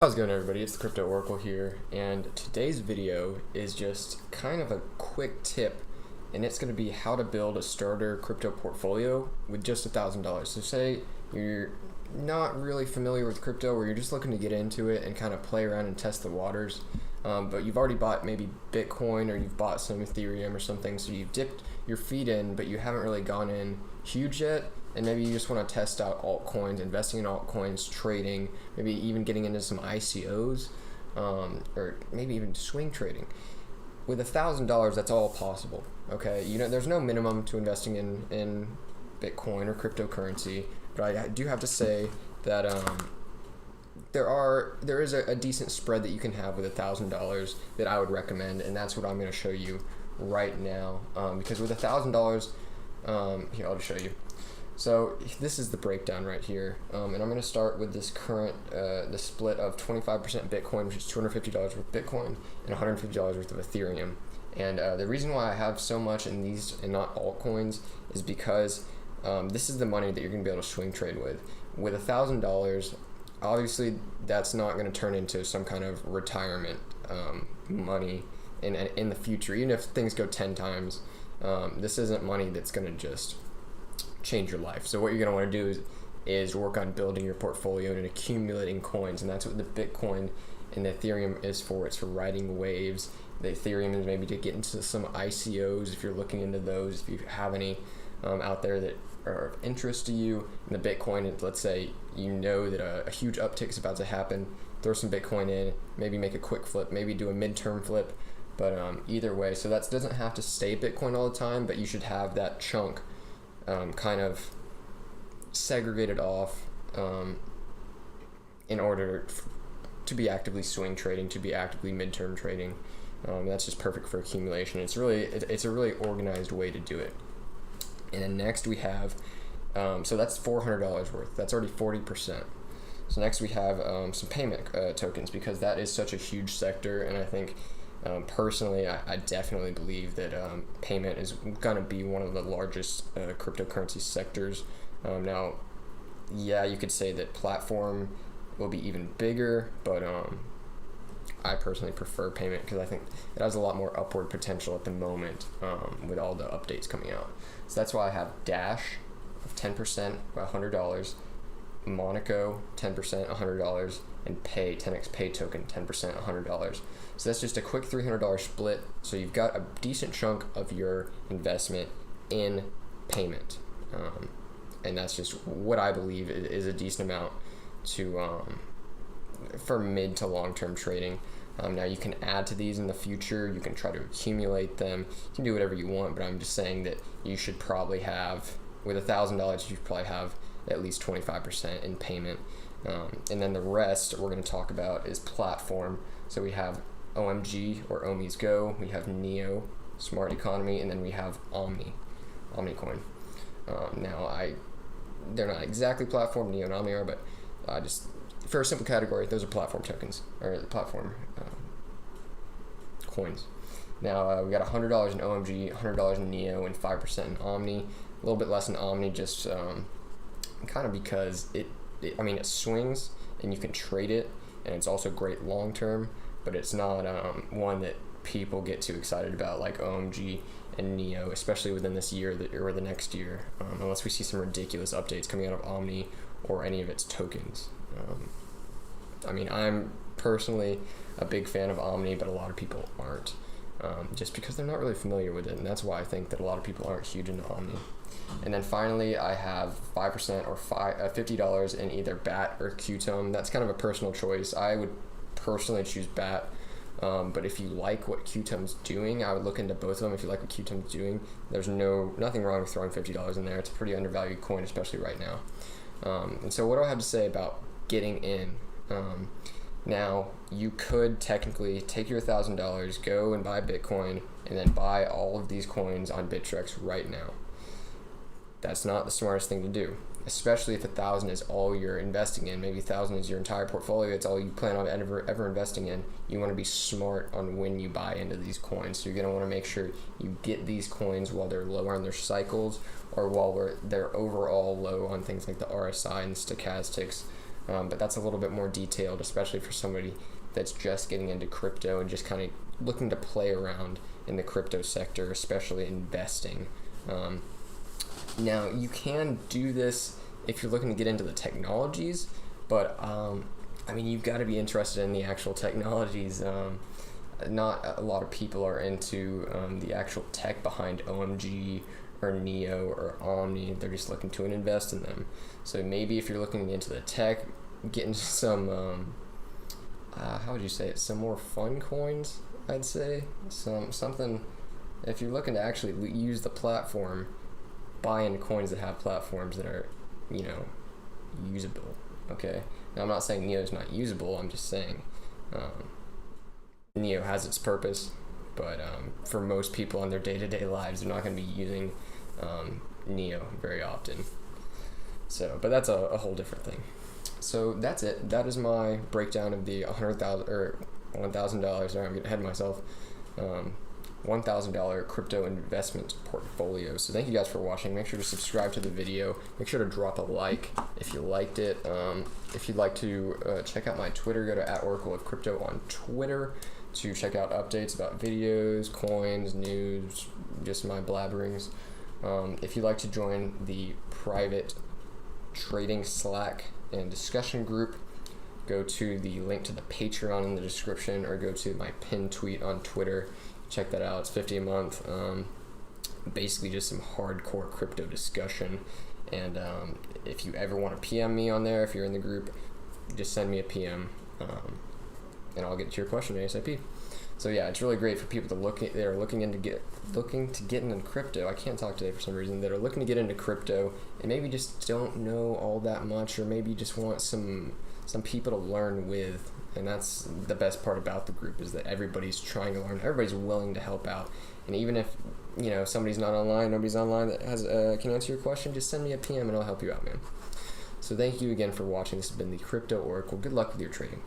How's it going, everybody? It's the Crypto Oracle here, and today's video is just kind of a quick tip, and it's going to be how to build a starter crypto portfolio with just $1,000. So say you're not really familiar with crypto, or you're just looking to get into it and kind of play around and test the waters, but you've already bought maybe Bitcoin or you've bought some Ethereum or something, so you've dipped your feet in, but you haven't really gone in huge yet. And maybe you just want to test out altcoins, investing in altcoins, trading, maybe even getting into some ICOs, or maybe even swing trading. With $1,000, that's all possible. Okay, there's no minimum to investing in Bitcoin or cryptocurrency, but I do have to say that there is a decent spread that you can have with $1,000 that I would recommend, and that's what I'm going to show you right now. Because with $1,000, here, I'll just show you. So this is the breakdown right here, and I'm going to start with this current, the split of 25% Bitcoin, which is $250 worth of Bitcoin, and $150 worth of Ethereum. And the reason why I have so much in these and not altcoins is because this is the money that you're going to be able to swing trade with. With $1,000, obviously that's not going to turn into some kind of retirement money in the future. Even if things go 10 times, this isn't money that's going to just change your life. So what you're going to want to do is work on building your portfolio and accumulating coins, and that's what the Bitcoin and the Ethereum is for. It's for riding waves. The Ethereum is maybe to get into some ICOs if you're looking into those, if you have any out there that are of interest to you. And the Bitcoin, let's say you know that a huge uptick is about to happen, throw some Bitcoin in, maybe make a quick flip, maybe do a midterm flip, but either way. So that doesn't have to stay Bitcoin all the time, but you should have that chunk kind of segregated off in order to be actively swing trading, to be actively midterm trading. That's just perfect for accumulation. It's a really organized way to do it. And then next we have, so that's $400 worth. That's already 40%. So next we have some payment tokens, because that is such a huge sector, and I think personally, I definitely believe that payment is going to be one of the largest cryptocurrency sectors. Now, yeah, you could say that platform will be even bigger, but I personally prefer payment because I think it has a lot more upward potential at the moment with all the updates coming out. So that's why I have Dash of 10%, $100, Monaco 10%, $100, and Pay 10x Pay token 10%, $100. So that's just a quick $300 split. So you've got a decent chunk of your investment in payment, and that's just what I believe is a decent amount to for mid to long term trading. Now you can add to these in the future. You can try to accumulate them. You can do whatever you want, but I'm just saying that you should probably have, with $1,000, you probably have at least 25% in payment. And then the rest we're going to talk about is platform. So we have OMG, or Omi's Go, we have Neo, Smart Economy, and then we have Omnicoin. Now they're not exactly platform, Neo and Omni are, but just for a simple category, those are platform tokens, or the platform coins. Now we got $100 in OMG, $100 in Neo, and 5% in Omni. A little bit less in Omni, just kind of because it swings and you can trade it, and it's also great long term, but it's not one that people get too excited about like OMG and Neo, especially within this year or the next year, unless we see some ridiculous updates coming out of Omni or any of its tokens. I'm personally a big fan of Omni, but a lot of people aren't, just because they're not really familiar with it, and that's why I think that a lot of people aren't huge into Omni. And then finally, I have 5% or $50 in either BAT or QTOM. That's kind of a personal choice. I would personally choose BAT, but if you like what QTOM's doing, I would look into both of them. If you like what QTOM's doing, there's nothing wrong with throwing $50 in there. It's a pretty undervalued coin, especially right now. And so what do I have to say about getting in? Now, you could technically take your $1,000, go and buy Bitcoin, and then buy all of these coins on Bittrex right now. That's not the smartest thing to do, especially if 1,000 is all you're investing in. Maybe 1,000 is your entire portfolio. It's all you plan on ever investing in. You want to be smart on when you buy into these coins. So you're going to want to make sure you get these coins while they're low on their cycles, or while they're overall low on things like the RSI and stochastics. but that's a little bit more detailed, especially for somebody that's just getting into crypto and just kind of looking to play around in the crypto sector, especially investing. Now, you can do this if you're looking to get into the technologies, but I mean, you've got to be interested in the actual technologies. Not a lot of people are into the actual tech behind OMG or NEO or Omni. They're just looking to invest in them. So maybe if you're looking into the tech, get into some how would you say it? Some more fun coins, I'd say. Something. If you're looking to actually use the platform, buy into coins that have platforms that are, usable. Okay. Now I'm not saying NEO is not usable. I'm just saying NEO has its purpose, but for most people in their day-to-day lives, they're not going to be using NEO very often. So, but that's a whole different thing. So that's it. That is my breakdown of the $100,000 or $1,000. Sorry, I'm getting ahead of myself. $1,000 crypto investment portfolio. So thank you guys for watching. Make sure to subscribe to the video. Make sure to drop a like if you liked it. If you'd like to check out my Twitter, go to @OracleOfCrypto on Twitter to check out updates about videos, coins, news, just my blabberings. If you'd like to join the private trading Slack and discussion group, go to the link to the Patreon in the description, or go to my pinned tweet on Twitter. Check that out. It's $50 a month. Basically just some hardcore crypto discussion. And if you ever want to PM me on there, if you're in the group, just send me a PM, and I'll get to your question ASAP. So yeah, it's really great for people that are looking to get into crypto. I can't talk today for some reason. That are looking to get into crypto and maybe just don't know all that much, or maybe just want some people to learn with. And that's the best part about the group, is that everybody's trying to learn. Everybody's willing to help out. And even if somebody's not online, nobody's online that has can answer your question, just send me a PM and I'll help you out, man. So thank you again for watching. This has been the Crypto Oracle. Good luck with your trading.